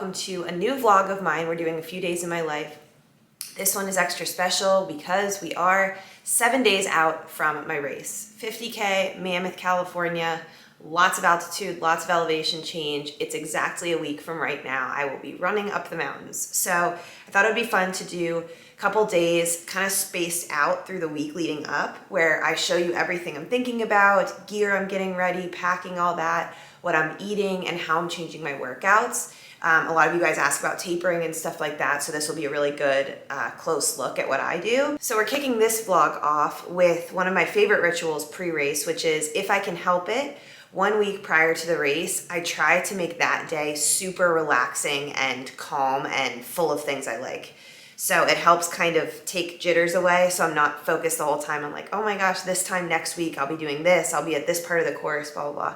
welcome to a new vlog of mine. We're doing a few days in my life. This one is extra special because we are 7 days out from my race. 50K, Mammoth, California, lots of altitude, lots of elevation change. It's exactly a week from right now. I will be running up the mountains. So I thought it would be fun to do a couple days kind of spaced out through the week leading up, where I show you everything I'm thinking about, gear I'm getting ready, packing all that, what I'm eating, and how I'm changing my workouts. A lot of you guys ask about tapering and stuff like that, so this will be a really good close look at what I do. So we're kicking this vlog off with one of my favorite rituals pre-race, which is, if I can help it, 1 week prior to the race, I try to make that day super relaxing and calm and full of things I like. So it helps kind of take jitters away, so I'm not focused the whole time. I'm like, oh my gosh, this time next week I'll be doing this, I'll be at this part of the course, blah, blah, blah.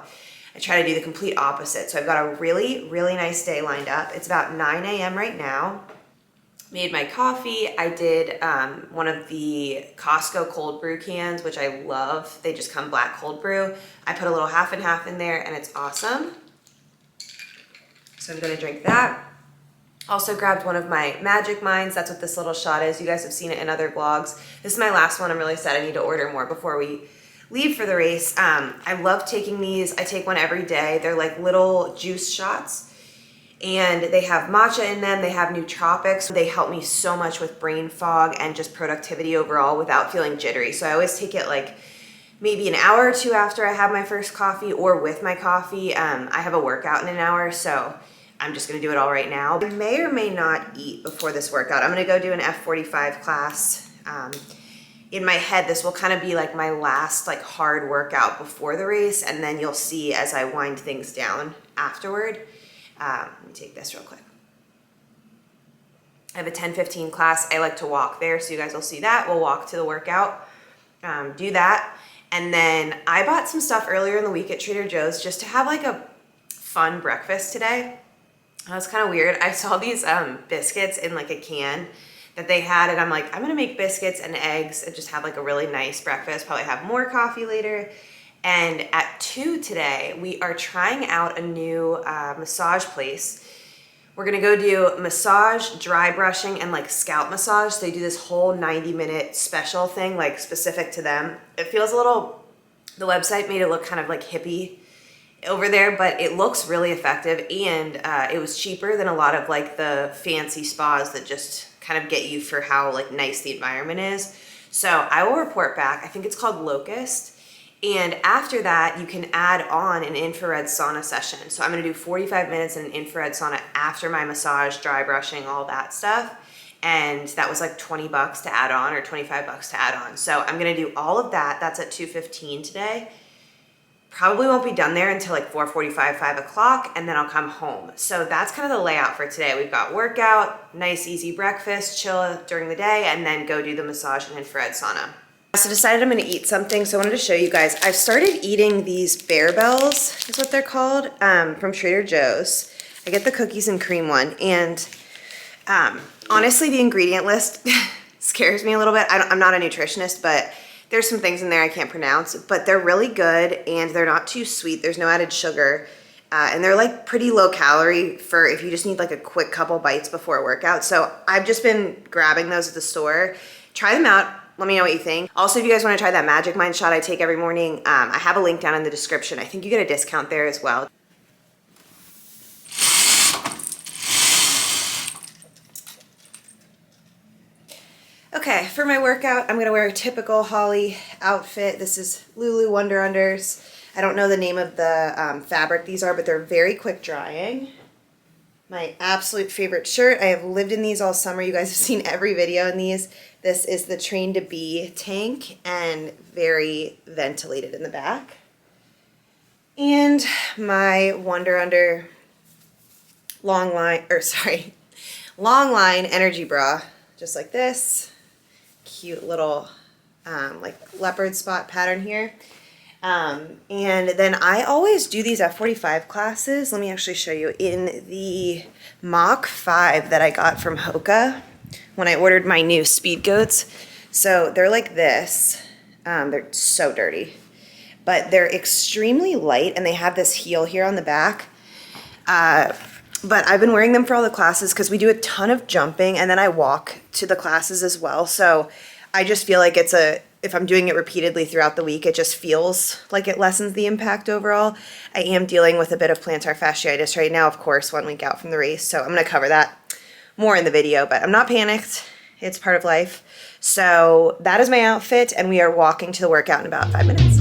I try to do the complete opposite. So I've got a really, really nice day lined up. It's about 9 a.m. right now. Made my coffee. I did one of the Costco cold brew cans, which I love. They just come black cold brew. I put a little half and half in there and it's awesome. So I'm gonna drink that. Also grabbed one of my MagicMinds. That's what this little shot is. You guys have seen it in other vlogs. This is my last one. I'm really sad I need to order more before we leave for the race. I love taking these. I take one every day. They're like little juice shots and they have matcha in them. They have nootropics. They help me so much with brain fog and just productivity overall without feeling jittery. So I always take it like maybe an hour or two after I have my first coffee or with my coffee. I have a workout in an hour, so I'm just gonna do it all right now. I may or may not eat before this workout. I'm gonna go do an F45 class. In my head, this will kind of be like my last like hard workout before the race, and then you'll see as I wind things down afterward. Let me take this real quick. I have a 10:15 class. I like to walk there, so you guys will see that. We'll walk to the workout, do that. And then I bought some stuff earlier in the week at Trader Joe's just to have like a fun breakfast today. That was kind of weird. I saw these biscuits in like a can that they had, and I'm like, I'm gonna make biscuits and eggs and just have like a really nice breakfast, probably have more coffee later. And at 2 today, we are trying out a new massage place. We're gonna go do massage, dry brushing, and like scalp massage. So they do this whole 90-minute special thing, like specific to them. It feels a little, the website made it look kind of like hippie over there, but it looks really effective, and it was cheaper than a lot of like the fancy spas that just kind of get you for how like nice the environment is. So I will report back. I think it's called Locust. And after that, you can add on an infrared sauna session. So I'm gonna do 45 minutes in an infrared sauna after my massage, dry brushing, all that stuff. And that was like 20 bucks to add on, or 25 bucks to add on. So I'm gonna do all of that. That's at 2:15 today. Probably won't be done there until like 4:45, 5 o'clock, and then I'll come home. So that's kind of the layout for today. We've got workout, nice easy breakfast, chill during the day, and then go do the massage and infrared sauna. So decided I'm gonna eat something, so I wanted to show you guys. I've started eating these Bear Bells, is what they're called, from Trader Joe's. I get the cookies and cream one, and honestly, the ingredient list scares me a little bit. I'm not a nutritionist, but there's some things in there I can't pronounce, but they're really good and they're not too sweet. There's no added sugar. And they're like pretty low calorie for if you just need like a quick couple bites before a workout. So I've just been grabbing those at the store. Try them out. Let me know what you think. Also, if you guys want to try that MagicMind shot I take every morning, I have a link down in the description. I think you get a discount there as well. Okay, for my workout, I'm gonna wear a typical Holly outfit. This is Lulu Wonder Unders. I don't know the name of the fabric these are, but they're very quick drying. My absolute favorite shirt. I have lived in these all summer. You guys have seen every video in these. This is the Train to Be tank and very ventilated in the back. And my Wonder Under long line energy bra, just like this. Cute little like leopard spot pattern here. And then I always do these F45 classes. Let me actually show you in the Mach 5 that I got from Hoka when I ordered my new Speed Goats. So they're like this. They're so dirty, but they're extremely light, and they have this heel here on the back. but I've been wearing them for all the classes because we do a ton of jumping and then I walk to the classes as well. So I just feel like if I'm doing it repeatedly throughout the week, it just feels like it lessens the impact overall. I am dealing with a bit of plantar fasciitis right now, of course, 1 week out from the race. So I'm going to cover that more in the video, but I'm not panicked. It's part of life. So that is my outfit, and we are walking to the workout in about 5 minutes.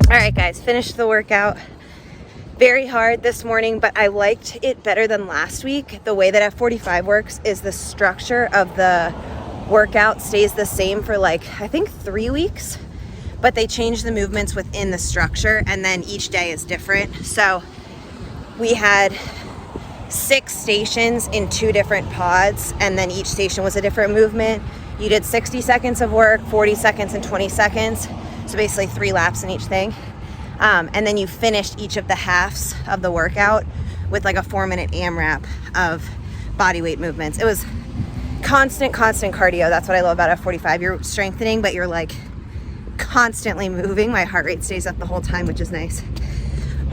All right, guys, finished the workout. Very hard this morning, but I liked it better than last week. The way that F45 works is the structure of the workout stays the same for like, I think 3 weeks, but they change the movements within the structure and then each day is different. So we had 6 stations in 2 different pods, and then each station was a different movement. You did 60 seconds of work, 40 seconds, and 20 seconds. So basically 3 laps in each thing. And then you finished each of the halves of the workout with like a 4-minute AMRAP of body weight movements. It was constant cardio. That's what I love about F45. You're strengthening, but you're like constantly moving. My heart rate stays up the whole time, which is nice.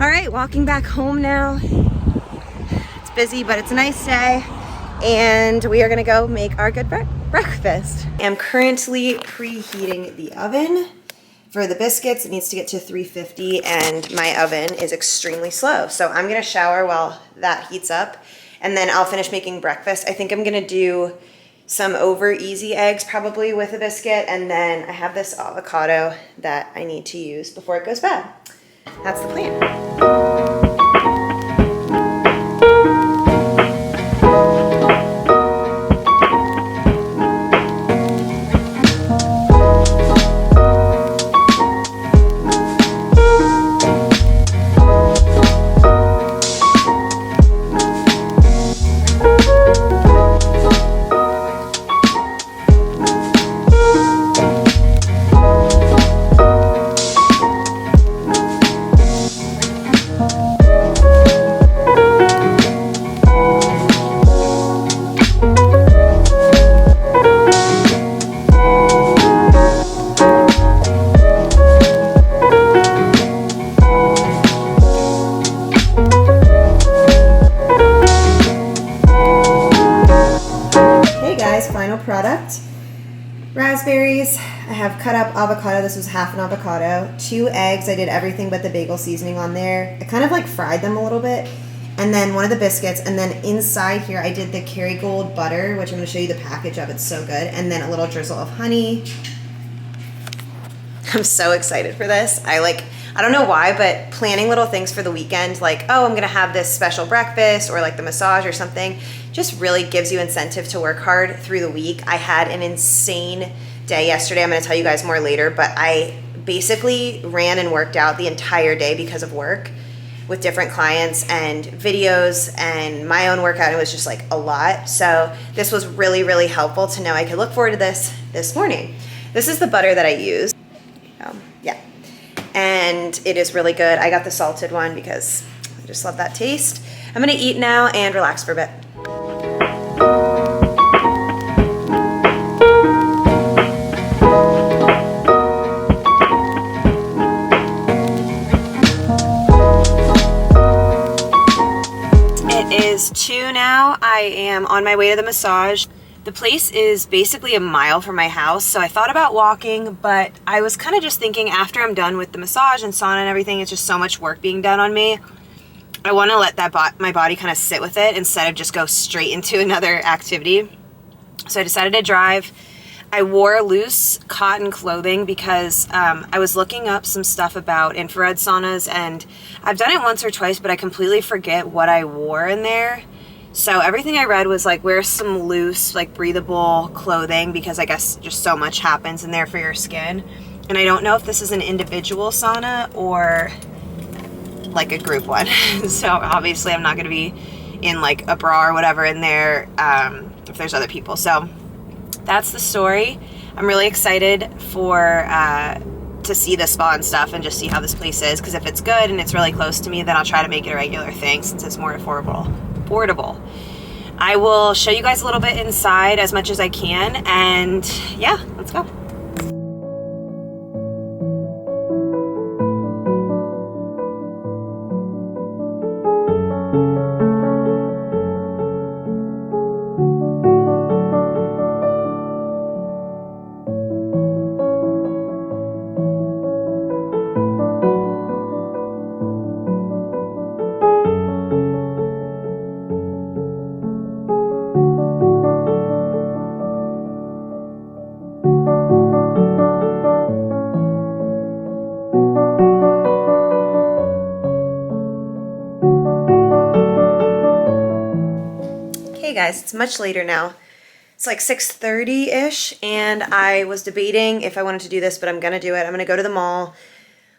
All right, walking back home now. It's busy, but it's a nice day. And we are gonna go make our good breakfast. I'm currently preheating the oven. For the biscuits, it needs to get to 350 and my oven is extremely slow. So I'm gonna shower while that heats up and then I'll finish making breakfast. I think I'm gonna do some over easy eggs probably with a biscuit, and then I have this avocado that I need to use before it goes bad. That's the plan. Final product. Raspberries. I have cut up avocado. This was half an avocado. 2 eggs. I did everything but the bagel seasoning on there. I kind of like fried them a little bit. And then one of the biscuits. And then inside here I did the Kerrygold butter, which I'm going to show you the package of. It's so good. And then a little drizzle of honey. I'm so excited for this. I don't know why, but planning little things for the weekend, like, oh, I'm going to have this special breakfast or like the massage or something, just really gives you incentive to work hard through the week. I had an insane day yesterday. I'm going to tell you guys more later, but I basically ran and worked out the entire day because of work with different clients and videos and my own workout. It was just like a lot. So this was really, really helpful to know I could look forward to this morning. This is the butter that I use. Yeah. And it is really good. I got the salted one because I just love that taste. I'm gonna eat now and relax for a bit. It is 2 now. I am on my way to the massage. The place is basically a mile from my house, so I thought about walking, but I was kind of just thinking after I'm done with the massage and sauna and everything, it's just so much work being done on me. I want to let my body kind of sit with it instead of just go straight into another activity. So I decided to drive. I wore loose cotton clothing because I was looking up some stuff about infrared saunas, and I've done it once or twice, but I completely forget what I wore in there. So everything I read was like, wear some loose, like breathable clothing because I guess just so much happens in there for your skin. And I don't know if this is an individual sauna or like a group one. So obviously I'm not going to be in like a bra or whatever in there if there's other people. So that's the story. I'm really excited for to see the spa and stuff and just see how this place is, because if it's good and it's really close to me, then I'll try to make it a regular thing since it's more affordable. I will show you guys a little bit inside as much as I can, and yeah, let's go. Hey guys, it's much later now. It's like 6:30-ish, and I was debating if I wanted to do this, but I'm gonna do it. I'm gonna go to the mall,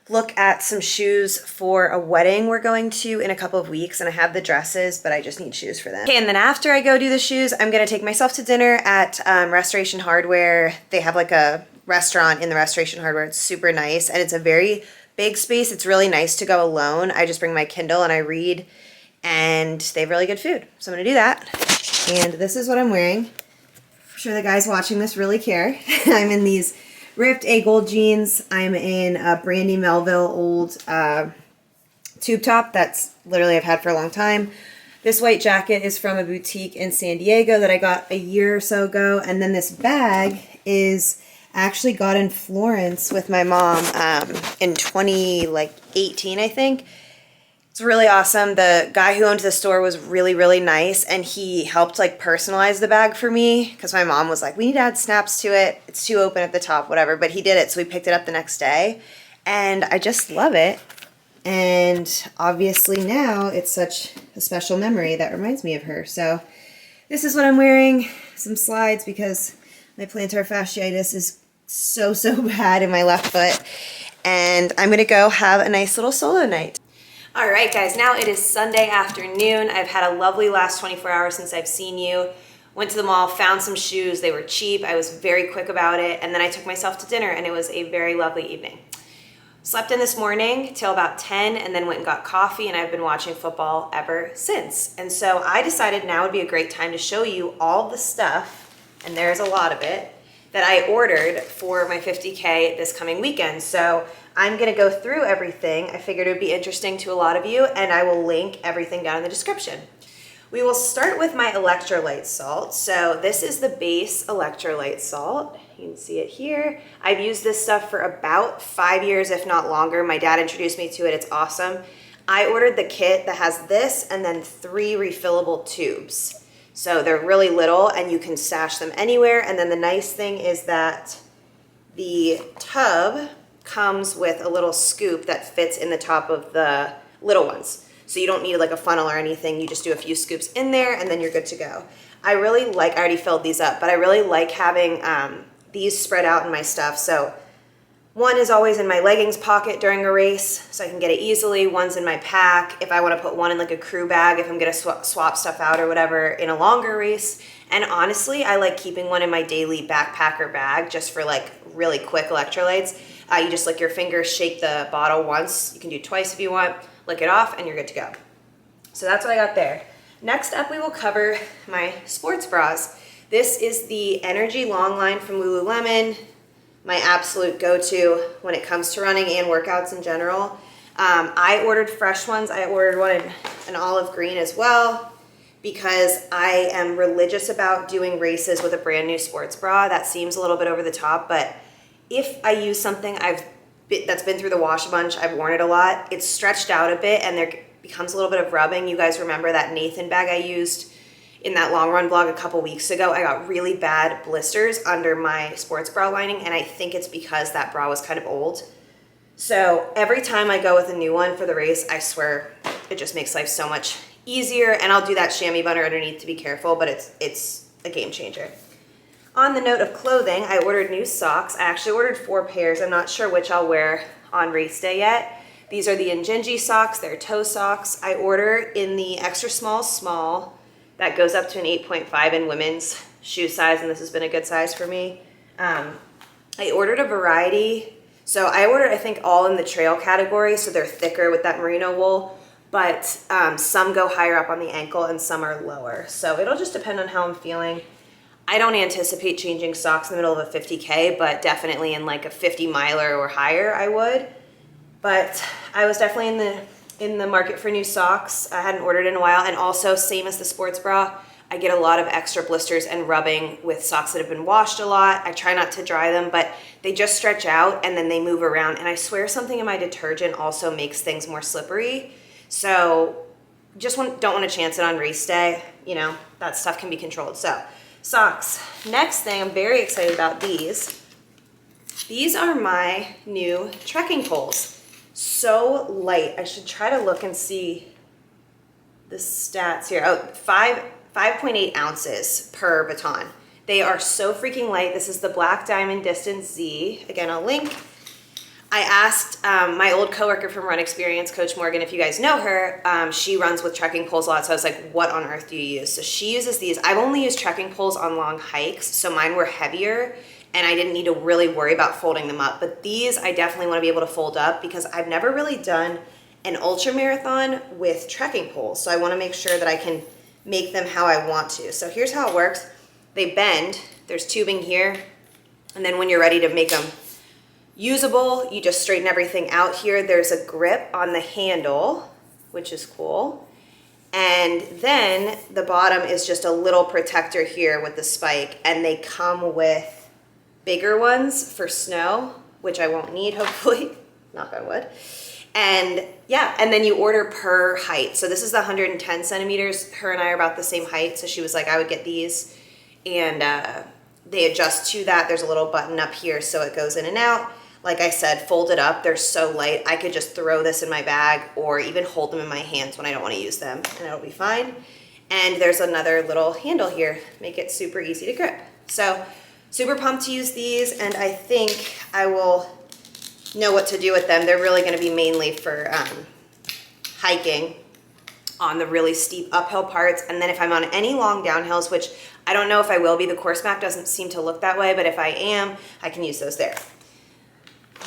look at some shoes for a wedding we're going to in a couple of weeks, and I have the dresses, but I just need shoes for them. Okay, and then after I go do the shoes, I'm gonna take myself to dinner at Restoration Hardware. They have like a restaurant in the Restoration Hardware. It's super nice, and it's a very big space. It's really nice to go alone. I just bring my Kindle and I read, and they have really good food. So I'm gonna do that. And this is what I'm wearing. I'm sure the guys watching this really care. I'm in these ripped A gold jeans. I'm in a Brandy Melville old tube top that's literally I've had for a long time. This white jacket is from a boutique in San Diego that I got a year or so ago. And then this bag is actually got in Florence with my mom in 2018, I think. It's really awesome. The guy who owned the store was really, really nice, and he helped like personalize the bag for me because my mom was like, we need to add snaps to it. It's too open at the top, whatever. But he did it, so we picked it up the next day, and I just love it. And obviously now it's such a special memory that reminds me of her. So this is what I'm wearing. Some slides because my plantar fasciitis is so bad in my left foot. And I'm gonna go have a nice little solo night. All right, guys, now it is Sunday afternoon. I've had a lovely last 24 hours since I've seen you. Went to the mall, found some shoes. They were cheap. I was very quick about it. And then I took myself to dinner, and it was a very lovely evening. Slept in this morning till about 10, and then went and got coffee, and I've been watching football ever since. And so I decided now would be a great time to show you all the stuff, and there's a lot of it, that I ordered for my 50K this coming weekend. So I'm gonna go through everything. I figured it would be interesting to a lot of you, and I will link everything down in the description. We will start with my electrolyte salt. So this is the base electrolyte salt. You can see it here. I've used this stuff for about 5 years, if not longer. My dad introduced me to it, it's awesome. I ordered the kit that has this and then 3 refillable tubes. So they're really little and you can stash them anywhere. And then the nice thing is that the tub comes with a little scoop that fits in the top of the little ones. So you don't need like a funnel or anything. You just do a few scoops in there and then you're good to go. I really like, I already filled these up, but I really like having these spread out in my stuff. So one is always in my leggings pocket during a race, so I can get it easily. One's in my pack if I want to put one in like a crew bag if I'm going to swap stuff out or whatever in a longer race. And honestly, I like keeping one in my daily backpacker bag just for like really quick electrolytes. You just lick your fingers, shake the bottle once. You can do twice if you want. Lick it off and you're good to go. So that's what I got there. Next up, we will cover my sports bras. This is the Energy Long Line from Lululemon. My absolute go-to when it comes to running and workouts in general. I ordered fresh ones. I ordered one in an olive green as well because I am religious about doing races with a brand new sports bra. That seems a little bit over the top, but if I use something that's been through the wash a bunch, I've worn it a lot, it's stretched out a bit and there becomes a little bit of rubbing. You guys remember that Nathan bag I used in that long run vlog a couple weeks ago? I got really bad blisters under my sports bra lining, and I think it's because that bra was kind of old. So every time I go with a new one for the race, I swear it just makes life so much easier, and I'll do that chamois bun underneath to be careful, but it's a game changer. On the note of clothing, I ordered new socks. I actually ordered 4 pairs. I'm not sure which I'll wear on race day yet. These are the Ingenji Socks. They're toe socks. I order in the extra small. That goes up to an 8.5 in women's shoe size, and this has been a good size for me. I ordered a variety. So I ordered, I think, all in the trail category, so they're thicker with that merino wool, but some go higher up on the ankle and some are lower. So it'll just depend on how I'm feeling. I don't anticipate changing socks in the middle of a 50K, but definitely in like a 50 miler or higher, I would. But I was definitely in the market for new socks. I hadn't ordered in a while, and also same as the sports bra, I get a lot of extra blisters and rubbing with socks that have been washed a lot. I try not to dry them, but they just stretch out and then they move around, and I swear something in my detergent also makes things more slippery. So just don't want to chance it on race day. You know, that stuff can be controlled. So socks. Next thing, I'm very excited about these. These are my new trekking poles. So light. I should try to look and see the stats here. Oh, 5.8 ounces per baton. They are so freaking light. This is the Black Diamond Distance Z. Again, I'll link. I asked my old coworker from Run Experience, Coach Morgan, if you guys know her, she runs with trekking poles a lot. So I was like, what on earth do you use? So she uses these. I've only used trekking poles on long hikes, so mine were heavier and I didn't need to really worry about folding them up. But these I definitely want to be able to fold up because I've never really done an ultra marathon with trekking poles. So I want to make sure that I can make them how I want to. So here's how it works. They bend, there's tubing here, and then when you're ready to make them usable, you just straighten everything out here. There's a grip on the handle, which is cool. And then the bottom is just a little protector here with the spike, and they come with bigger ones for snow, which I won't need, hopefully, knock on wood. And yeah, and then you order per height. So this is the 110 centimeters. Her and I are about the same height. So she was like, I would get these. And they adjust to that. There's a little button up here so it goes in and out. Like I said, folded up, they're so light. I could just throw this in my bag or even hold them in my hands when I don't want to use them and it'll be fine. And there's another little handle here, make it super easy to grip. So super pumped to use these, and I think I will know what to do with them. They're really gonna be mainly for hiking on the really steep uphill parts. And then if I'm on any long downhills, which I don't know if I will be, the course map doesn't seem to look that way, but if I am, I can use those there.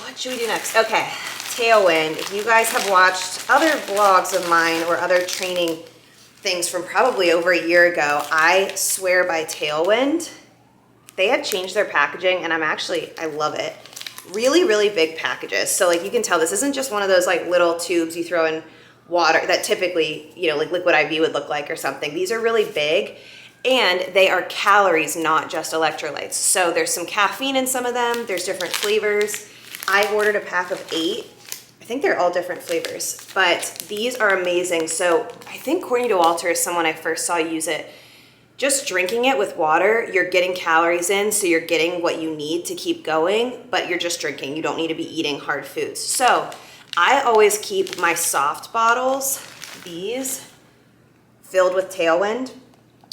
What should we do next? Okay, Tailwind. If you guys have watched other vlogs of mine or other training things from probably over a year ago, I swear by Tailwind. They had changed their packaging and I love it. Really, really big packages. So like you can tell this isn't just one of those like little tubes you throw in water that typically, you know, like Liquid IV would look like or something. These are really big and they are calories, not just electrolytes. So there's some caffeine in some of them. There's different flavors. I ordered a pack of 8. I think they're all different flavors, but these are amazing. So I think Courtney DeWalter is someone I first saw use it. Just drinking it with water, you're getting calories in, so you're getting what you need to keep going, but you're just drinking. You don't need to be eating hard foods. So I always keep my soft bottles, these, filled with Tailwind,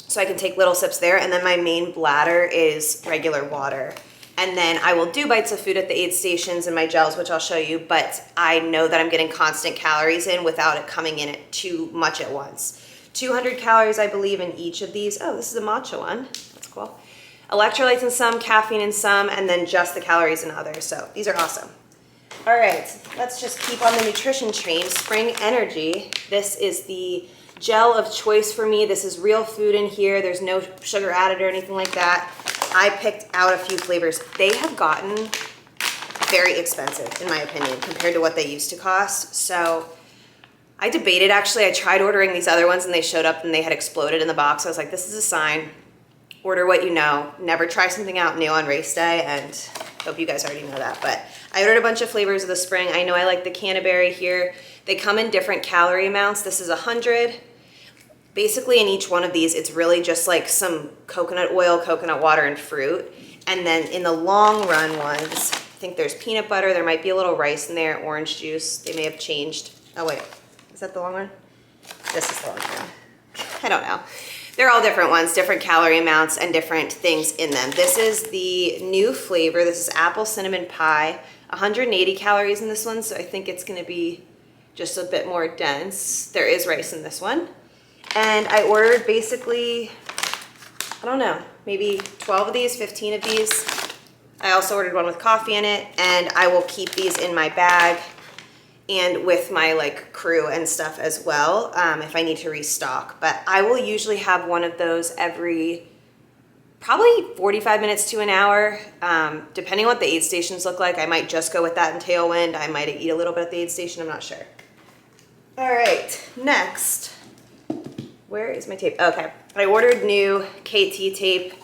so I can take little sips there, and then my main bladder is regular water. And then I will do bites of food at the aid stations and my gels, which I'll show you, but I know that I'm getting constant calories in without it coming in at too much at once. 200 calories, I believe, in each of these. Oh, this is a matcha one. That's cool. Electrolytes in some, caffeine in some, and then just the calories in others. So these are awesome. All right, let's just keep on the nutrition train. Spring Energy. This is the gel of choice for me. This is real food in here. There's no sugar added or anything like that. I picked out a few flavors. They have gotten very expensive, in my opinion, compared to what they used to cost. So I debated, actually. I tried ordering these other ones and they showed up and they had exploded in the box. I was like, this is a sign. Order what you know. Never try something out new on race day, and hope you guys already know that. But I ordered a bunch of flavors of the spring. I know I like the canterbury here. They come in different calorie amounts. This is 100. Basically in each one of these, it's really just like some coconut oil, coconut water, and fruit. And then in the long run ones, I think there's peanut butter. There might be a little rice in there, orange juice. They may have changed. Oh wait, is that the long one? This is the long one. I don't know. They're all different ones, different calorie amounts and different things in them. This is the new flavor. This is apple cinnamon pie. 180 calories in this one, so I think it's gonna be just a bit more dense. There is rice in this one. And I ordered basically, I don't know, maybe 12 of these, 15 of these. I also ordered one with coffee in it, and I will keep these in my bag and with my like crew and stuff as well if I need to restock. But I will usually have one of those every probably 45 minutes to an hour, depending on what the aid stations look like. I might just go with that in Tailwind. I might eat a little bit at the aid station, I'm not sure. All right, next. Where is my tape? Okay, I ordered new KT tape.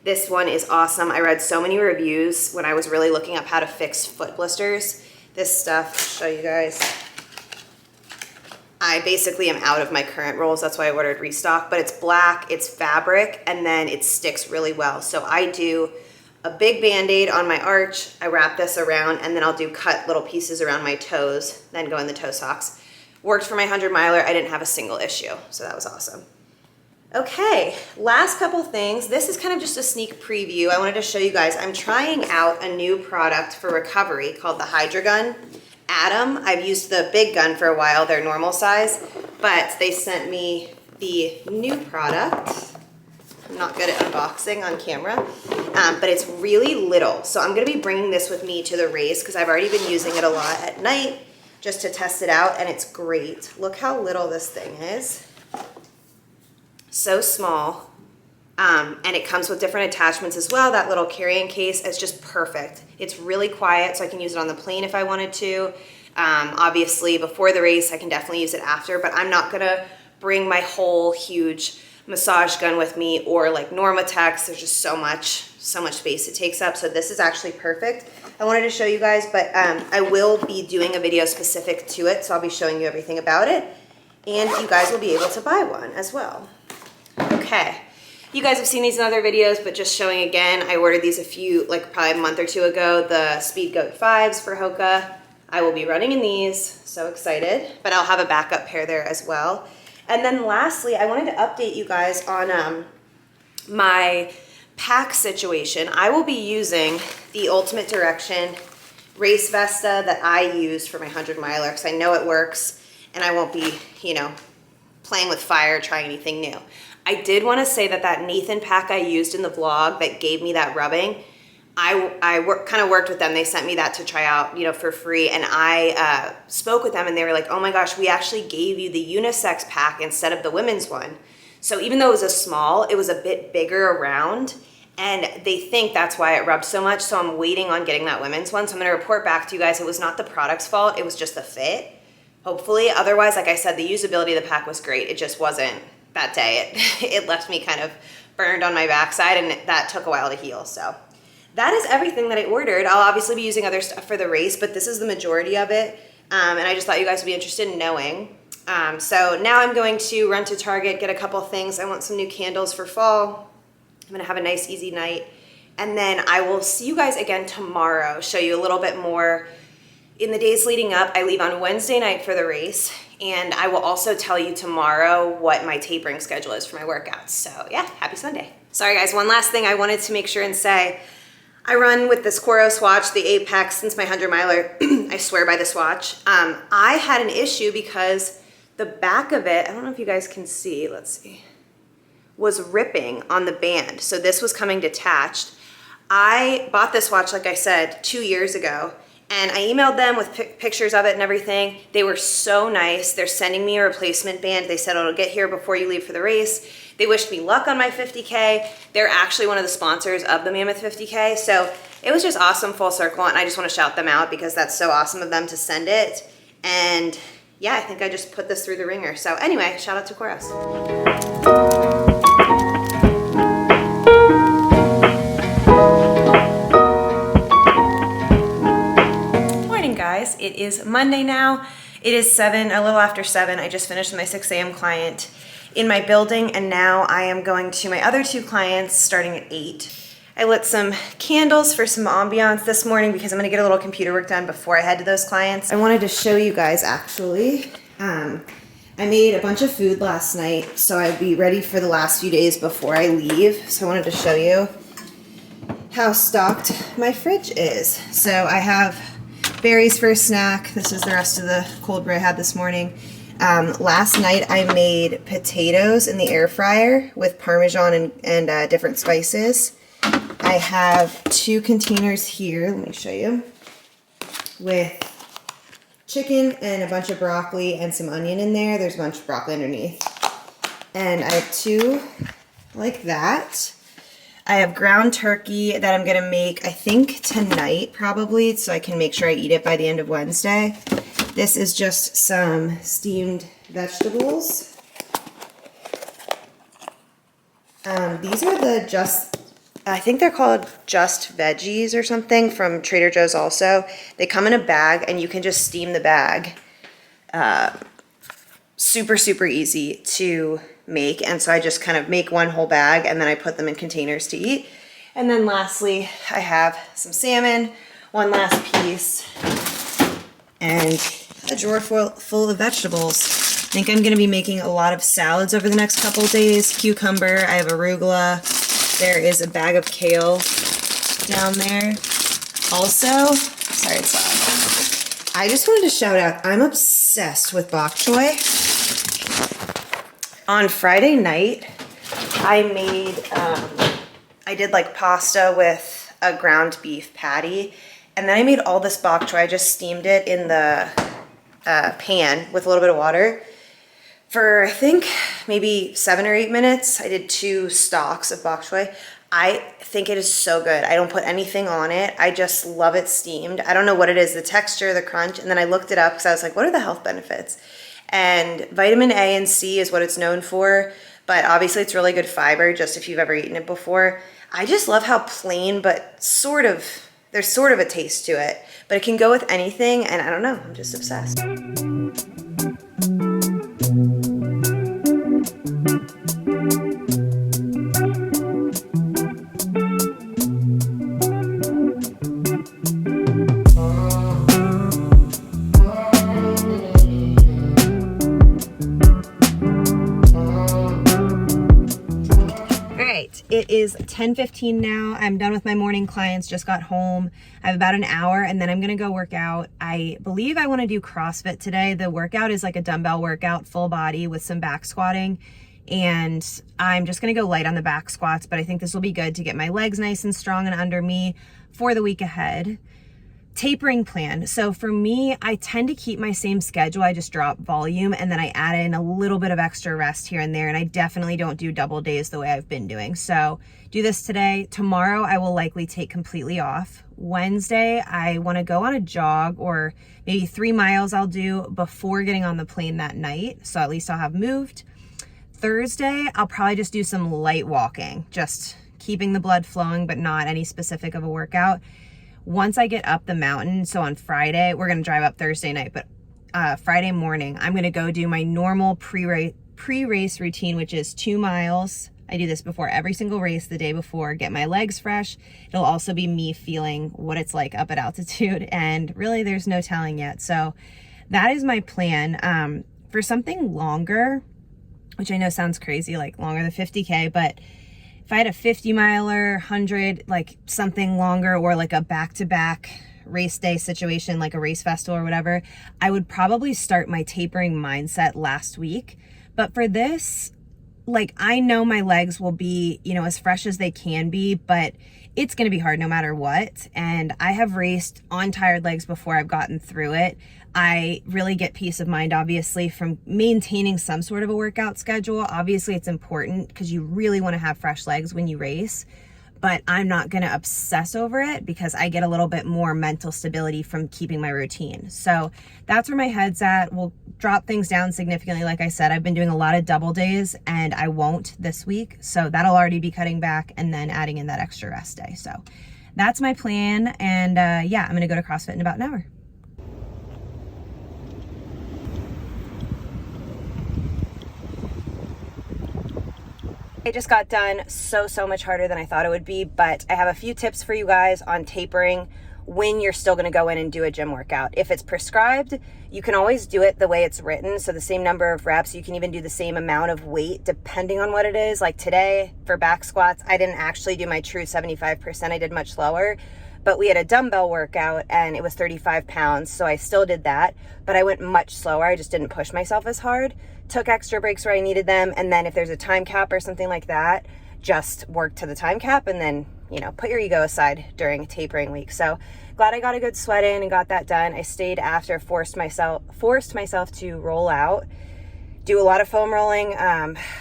This one is awesome. I read so many reviews when I was really looking up how to fix foot blisters. This stuff, I'll show you guys. I basically am out of my current rolls. That's why I ordered restock, but it's black, it's fabric, and then it sticks really well. So I do a big Band-Aid on my arch. I wrap this around, and then I'll do cut little pieces around my toes, then go in the toe socks. Worked for my 100 miler. I didn't have a single issue, so that was awesome. Okay, last couple things. This is kind of just a sneak preview. I wanted to show you guys, I'm trying out a new product for recovery called the Hydragun Atom. I've used the big gun for a while, their normal size, but they sent me the new product. I'm not good at unboxing on camera, but it's really little. So I'm gonna be bringing this with me to the race because I've already been using it a lot at night just to test it out, and it's great. Look how little this thing is. So small, and it comes with different attachments as well. That little carrying case is just perfect. It's really quiet, so I can use it on the plane if I wanted to. Obviously, before the race, I can definitely use it after, but I'm not gonna bring my whole huge massage gun with me or like Normatex. There's just so much space it takes up, so this is actually perfect. I wanted to show you guys, but I will be doing a video specific to it, so I'll be showing you everything about it, and you guys will be able to buy one as well. Okay, you guys have seen these in other videos, but just showing again, I ordered these probably a month or two ago, the Speed Goat 5s for Hoka. I will be running in these, so excited, but I'll have a backup pair there as well. And then lastly, I wanted to update you guys on my pack situation. I will be using the Ultimate Direction Race Vesta that I use for my 100 miler because I know it works and I won't be, playing with fire, trying anything new. I did want to say that Nathan pack I used in the vlog that gave me that rubbing, I kind of worked with them. They sent me that to try out, for free. And I spoke with them and they were like, oh my gosh, we actually gave you the unisex pack instead of the women's one. So even though it was a small, it was a bit bigger around. And they think that's why it rubbed so much. So I'm waiting on getting that women's one. So I'm going to report back to you guys. It was not the product's fault. It was just the fit, hopefully. Otherwise, like I said, the usability of the pack was great. It just wasn't that day. It left me kind of burned on my backside and that took a while to heal. So that is everything that I ordered. I'll obviously be using other stuff for the race, but this is the majority of it. And I just thought you guys would be interested in knowing. So now I'm going to run to Target, get a couple things. I want some new candles for fall. I'm gonna have a nice, easy night. And then I will see you guys again tomorrow, show you a little bit more in the days leading up. I leave on Wednesday night for the race. And I will also tell you tomorrow what my tapering schedule is for my workouts. So yeah, happy Sunday. Sorry guys, one last thing I wanted to make sure and say. I run with this Coros watch, the Apex, since my 100 miler. I swear by this watch. I had an issue because the back of it, I don't know if you guys can see, let's see, was ripping on the band. So this was coming detached. I bought this watch, like I said, 2 years ago, and I emailed them with pictures of it and everything. They were so nice. They're sending me a replacement band. They said it'll get here before you leave for the race. They wished me luck on my 50K. They're actually one of the sponsors of the Mammoth 50K. So it was just awesome, full circle, and I just want to shout them out because that's so awesome of them to send it. And yeah, I think I just put this through the ringer. So anyway, shout out to Coros. Guys, it is Monday now. It is a little after 7. I just finished my 6 a.m. client in my building, and now I am going to my other 2 clients starting at 8. I lit some candles for some ambiance this morning because I'm going to get a little computer work done before I head to those clients. I wanted to show you guys actually. I made a bunch of food last night, so I'd be ready for the last few days before I leave. So I wanted to show you how stocked my fridge is. So I have berries for a snack. This is the rest of the cold brew I had this morning. Last night I made potatoes in the air fryer with Parmesan and different spices. I have 2 containers here, let me show you, with chicken and a bunch of broccoli and some onion in there. There's a bunch of broccoli underneath. And I have 2 like that. I have ground turkey that I'm gonna make, I think tonight probably, so I can make sure I eat it by the end of Wednesday. This is just some steamed vegetables. These are I think they're called Just Veggies or something from Trader Joe's also. They come in a bag and you can just steam the bag. Super, super easy to make, and so I just kind of make one whole bag and then I put them in containers to eat. And then lastly, I have some salmon, one last piece, and a drawer full of vegetables. think I'm gonna be making a lot of salads over the next couple days. Cucumber, I have arugula. There is a bag of kale down there. Also, sorry it's loud. I just wanted to shout out, I'm obsessed with bok choy. On Friday night, I did like pasta with a ground beef patty, and then I made all this bok choy. I just steamed it in the pan with a little bit of water for I think maybe 7 or 8 minutes. I did 2 stalks of bok choy. I think it is so good. I don't put anything on it. I just love it steamed. I don't know what it is, the texture, the crunch, and then I looked it up because I was like, what are the health benefits? And vitamin A and C is what it's known for, but obviously it's really good fiber, just if you've ever eaten it before. I just love how plain, but there's sort of a taste to it, but it can go with anything, and I don't know, I'm just obsessed. It is 10:15 now. I'm done with my morning clients, just got home. I have about an hour and then I'm gonna go work out. I believe I wanna do CrossFit today. The workout is like a dumbbell workout, full body with some back squatting. And I'm just gonna go light on the back squats, but I think this will be good to get my legs nice and strong and under me for the week ahead. Tapering plan. So for me, I tend to keep my same schedule. I just drop volume and then I add in a little bit of extra rest here and there. And I definitely don't do double days the way I've been doing. So do this today. Tomorrow, I will likely take completely off. Wednesday, I want to go on a jog, or maybe 3 miles I'll do before getting on the plane that night. So at least I'll have moved. Thursday, I'll probably just do some light walking, just keeping the blood flowing, but not any specific of a workout. Once I get up the mountain, so on Friday, we're going to drive up Thursday night, but Friday morning, I'm going to go do my normal pre-race routine, which is 2 miles. I do this before every single race the day before, get my legs fresh. It'll also be me feeling what it's like up at altitude, and really there's no telling yet. So that is my plan. For something longer, which I know sounds crazy, like longer than 50K, but if I had a 50 miler, 100, like something longer, or like a back-to-back race day situation, like a race festival or whatever, I would probably start my tapering mindset last week. But for this, like, I know my legs will be, you know, as fresh as they can be, but it's going to be hard no matter what. And I have raced on tired legs before I've gotten through it. I really get peace of mind, obviously, from maintaining some sort of a workout schedule. Obviously, it's important because you really want to have fresh legs when you race, but I'm not going to obsess over it because I get a little bit more mental stability from keeping my routine. So that's where my head's at. We'll drop things down significantly. Like I said, I've been doing a lot of double days and I won't this week. So that'll already be cutting back and then adding in that extra rest day. So that's my plan. And yeah, I'm going to go to CrossFit in about an hour. I just got done so much harder than I thought it would be, but I have a few tips for you guys on tapering when you're still going to go in and do a gym workout. If it's prescribed, you can always do it the way it's written, so the same number of reps. You can even do the same amount of weight depending on what it is. Like today for back squats, I didn't actually do my true 75%. I did much lower, but we had a dumbbell workout and it was 35 pounds, so I still did that, but I went much slower. I just didn't push myself as hard. Took extra breaks where I needed them, and then if there's a time cap or something like that, just work to the time cap and then, you know, put your ego aside during tapering week. So glad I got a good sweat in and got that done. I stayed after, forced myself to roll out, do a lot of foam rolling,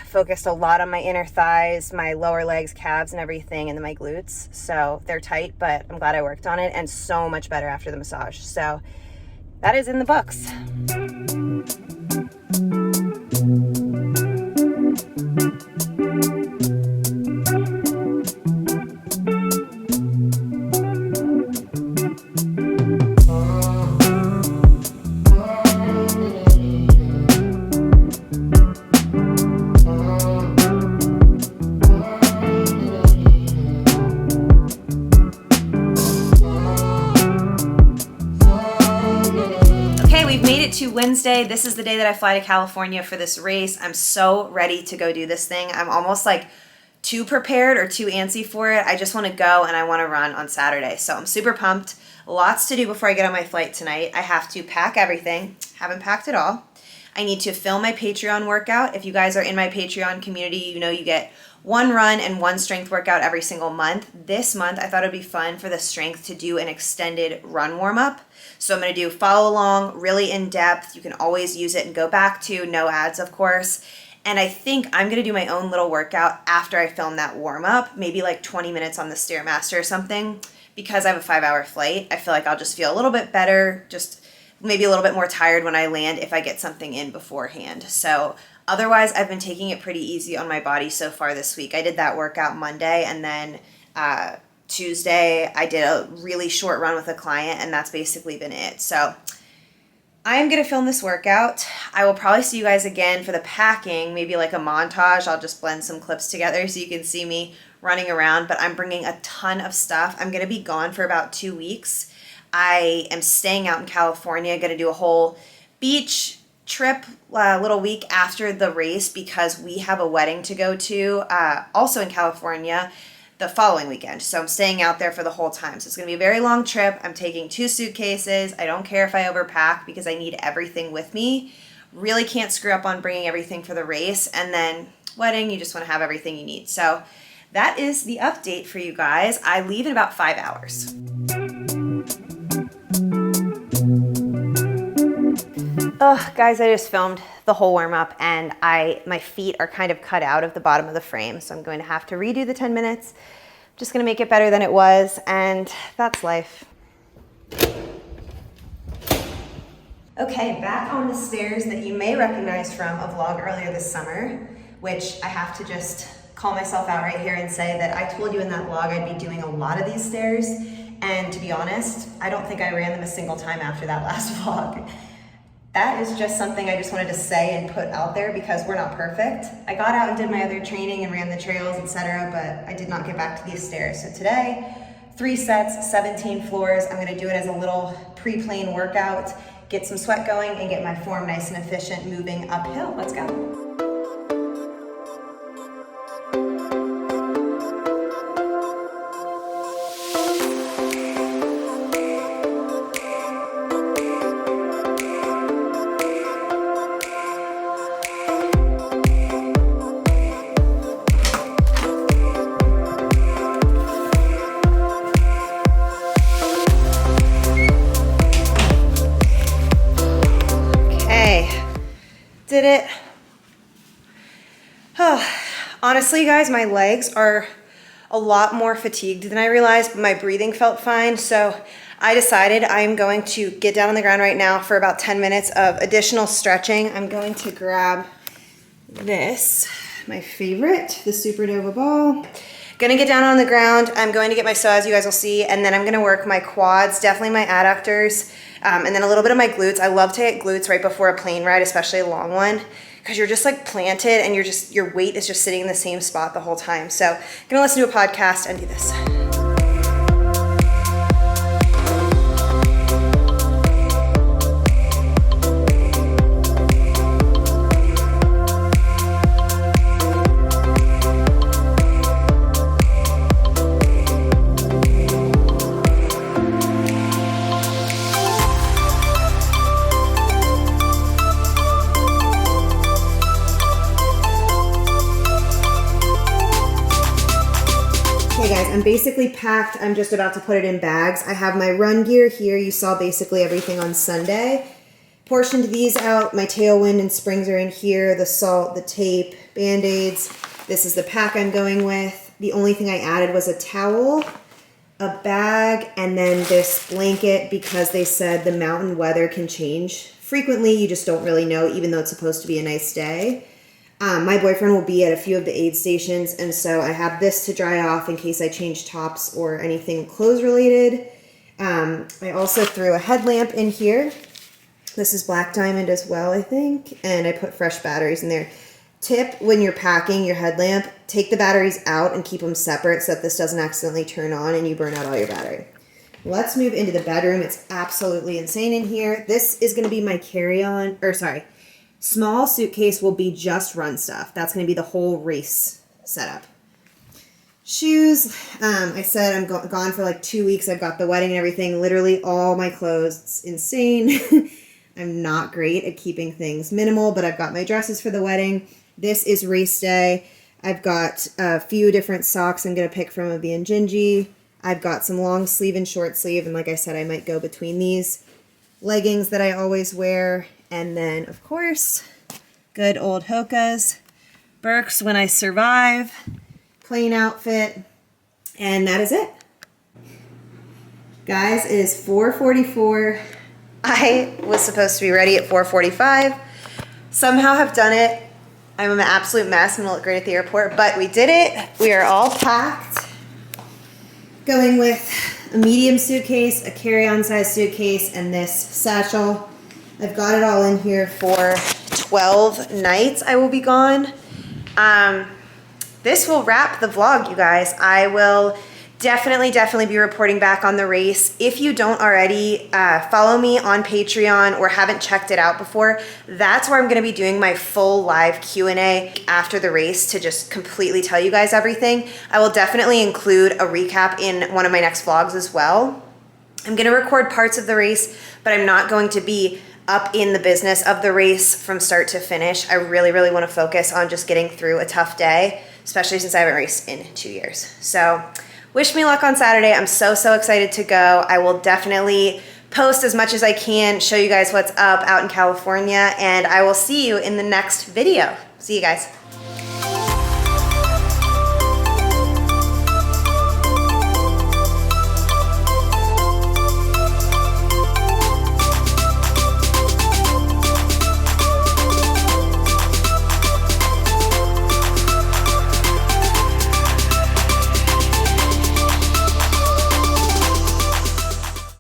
focused a lot on my inner thighs, my lower legs, calves and everything, and then my glutes. So they're tight, but I'm glad I worked on it, and so much better after the massage. So that is in the books. Wednesday. This is the day that I fly to California for this race. I'm so ready to go do this thing. I'm almost like too prepared or too antsy for it. I just want to go and I want to run on Saturday. So I'm super pumped. Lots to do before I get on my flight tonight. I have to pack everything. Haven't packed it all. I need to film my Patreon workout. If you guys are in my Patreon community, you know you get one run and one strength workout every single month. This month, I thought it'd be fun for the strength to do an extended run warm-up. So I'm going to do follow along, really in depth. You can always use it and go back to, no ads, of course. And I think I'm going to do my own little workout after I film that warm-up, maybe like 20 minutes on the Stairmaster or something. Because I have a 5-hour flight, I feel like I'll just feel a little bit better, just maybe a little bit more tired when I land if I get something in beforehand. So otherwise, I've been taking it pretty easy on my body so far this week. I did that workout Monday, and then Tuesday I did a really short run with a client, and that's basically been it. So I am going to film this workout. I will probably see you guys again for the packing, maybe like a montage. I'll just blend some clips together so you can see me running around, but I'm bringing a ton of stuff. I'm going to be gone for about 2 weeks. I am staying out in California, going to do a whole beach trip little week after the race because we have a wedding to go to also in California the following weekend. So I'm staying out there for the whole time. So it's going to be a very long trip. I'm taking 2 suitcases. I don't care if I overpack because I need everything with me. Really can't screw up on bringing everything for the race. And then wedding, you just want to have everything you need. So that is the update for you guys. I leave in about 5 hours. Oh, guys, I just filmed the whole warm-up and my feet are kind of cut out of the bottom of the frame, so I'm going to have to redo the 10 minutes. Just going to make it better than it was, and that's life. Okay, back on the stairs that you may recognize from a vlog earlier this summer, which I have to just call myself out right here and say that I told you in that vlog I'd be doing a lot of these stairs, and to be honest, I don't think I ran them a single time after that last vlog. That is just something I just wanted to say and put out there because we're not perfect. I got out and did my other training and ran the trails, etc., but I did not get back to these stairs. So today, 3 sets, 17 floors. I'm gonna do it as a little pre-plane workout, get some sweat going and get my form nice and efficient moving uphill. Let's go. Did it. Oh, honestly, guys, my legs are a lot more fatigued than I realized, but my breathing felt fine. So I decided I'm going to get down on the ground right now for about 10 minutes of additional stretching. I'm going to grab this, my favorite, the Supernova ball. Gonna get down on the ground. I'm going to get my psoas, you guys will see, and then I'm gonna work my quads, definitely my adductors, and then a little bit of my glutes. I love to get glutes right before a plane ride, especially a long one, because you're just like planted and your weight is just sitting in the same spot the whole time. So I'm gonna listen to a podcast and do this. I'm basically packed. I'm just about to put it in bags. I have my run gear here. You saw basically everything on Sunday. Portioned these out. My tailwind and springs are in here. The salt, the tape, Band-Aids. This is the pack I'm going with. The only thing I added was a towel, a bag, and then this blanket because they said the mountain weather can change frequently. You just don't really know, even though it's supposed to be a nice day. My boyfriend will be at a few of the aid stations, and so I have this to dry off in case I change tops or anything clothes related. I also threw a headlamp in here. This is Black Diamond as well, I think, and I put fresh batteries in there. Tip, when you're packing your headlamp, take the batteries out and keep them separate so that this doesn't accidentally turn on and you burn out all your battery. let's move into the bedroom. It's absolutely insane in here. This is going to be my carry-on, or sorry, small suitcase will be just run stuff. That's going to be the whole race setup. Shoes, I said I'm gone for like 2 weeks. I've got the wedding and everything, literally all my clothes. It's insane. I'm not great at keeping things minimal, but I've got my dresses for the wedding. This is race day. I've got a few different socks I'm going to pick from of the Ingenji. I've got some long sleeve and short sleeve, and like I said, I might go between these. Leggings that I always wear, and then, of course, good old Hoka's. Birks when I survive. Plain outfit, and that is it. Guys, it is 4:44. I was supposed to be ready at 4:45. Somehow have done it. I'm an absolute mess. I'm gonna look great at the airport, but we did it. We are all packed. Going with a medium suitcase, a carry-on size suitcase, and this satchel. I've got it all in here for 12 nights I will be gone. This will wrap the vlog, you guys. I will definitely be reporting back on the race. If you don't already, follow me on Patreon or haven't checked it out before, that's where I'm gonna be doing my full live Q&A after the race to just completely tell you guys everything. I will definitely include a recap in one of my next vlogs as well. I'm gonna record parts of the race, but I'm not going to be up in the business of the race from start to finish. I really wanna focus on just getting through a tough day, especially since I haven't raced in 2 years. So, wish me luck on Saturday. I'm so excited to go. I will definitely post as much as I can, show you guys what's up out in California, and I will see you in the next video. See you guys.